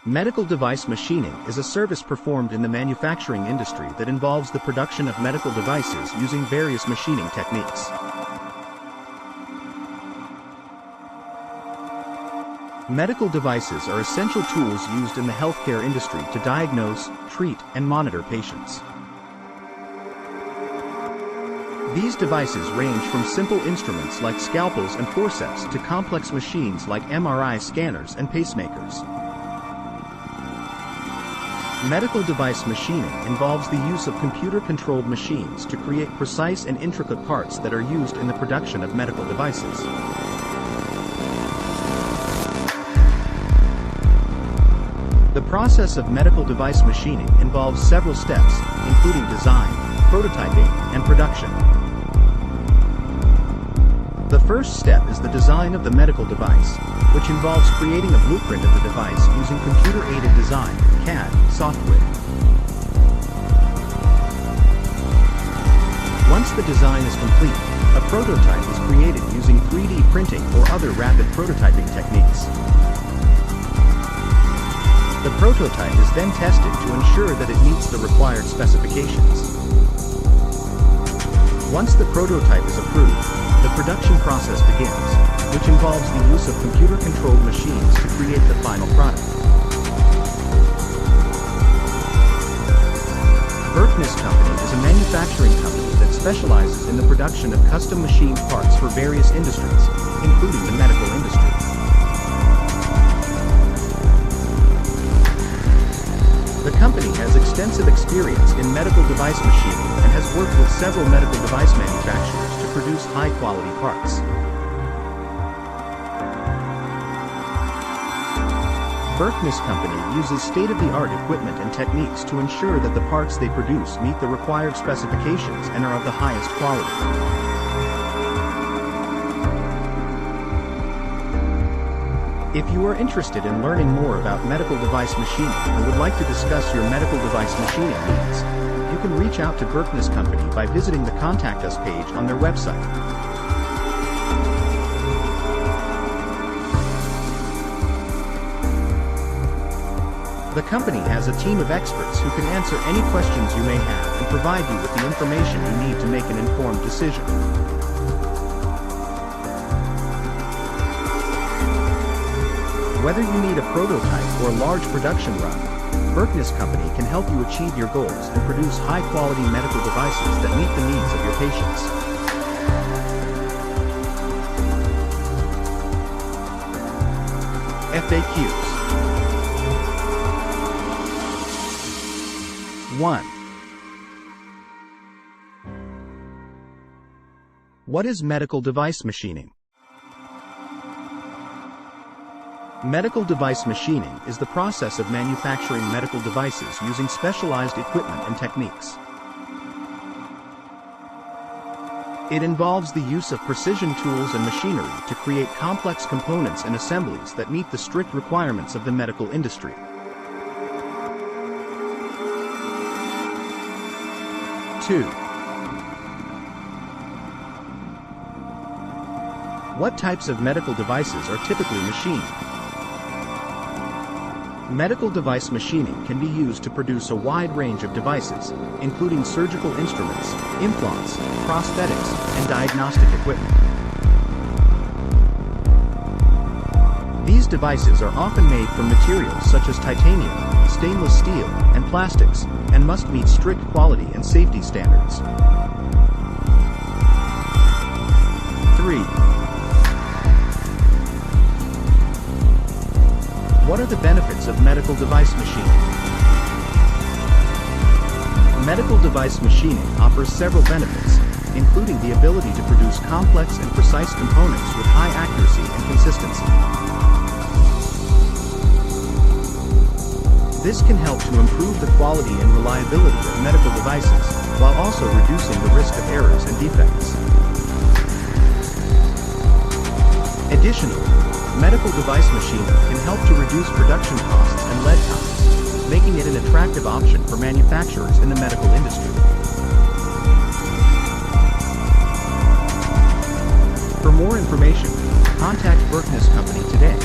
Medical device machining is a service performed in the manufacturing industry that involves the production of medical devices using various machining techniques. Medical devices are essential tools used in the healthcare industry to diagnose, treat, and monitor patients. These devices range from simple instruments like scalpels and forceps to complex machines like MRI scanners and pacemakers. Medical device machining involves the use of computer-controlled machines to create precise and intricate parts that are used in the production of medical devices. The process of medical device machining involves several steps, including design, prototyping, and production. The first step is the design of the medical device, which involves creating a blueprint of the device using computer-aided design (CAD) software. Once the design is complete, a prototype is created using 3D printing or other rapid prototyping techniques. The prototype is then tested to ensure that it meets the required specifications. Once the prototype is approved, the production process begins, which involves the use of computer-controlled machines to create the final product. Berkness Company is a manufacturing company that specializes in the production of custom machined parts for various industries, including the medical industry. The company has extensive experience in medical device machining and has worked with several medical device manufacturers to produce high-quality parts. Berkness Company uses state-of-the-art equipment and techniques to ensure that the parts they produce meet the required specifications and are of the highest quality. If you are interested in learning more about medical device machining and would like to discuss your medical device machining needs, you can reach out to Berkness Company by visiting the Contact Us page on their website. The company has a team of experts who can answer any questions you may have and provide you with the information you need to make an informed decision. Whether you need a prototype or a large production run, Berkness Company can help you achieve your goals and produce high-quality medical devices that meet the needs of your patients. FAQs. 1. What is medical device machining? Medical device machining is the process of manufacturing medical devices using specialized equipment and techniques. It involves the use of precision tools and machinery to create complex components and assemblies that meet the strict requirements of the medical industry. 2. What types of medical devices are typically machined? Medical device machining can be used to produce a wide range of devices, including surgical instruments, implants, prosthetics, and diagnostic equipment. These devices are often made from materials such as titanium, stainless steel, and plastics, and must meet strict quality and safety standards. 3. What are the benefits of medical device machining? Medical device machining offers several benefits, including the ability to produce complex and precise components with high accuracy and consistency. This can help to improve the quality and reliability of medical devices, while also reducing the risk of errors and defects. Additionally, medical device machining can help to reduce production costs and lead times, making it an attractive option for manufacturers in the medical industry. For more information, contact Berkness Company today.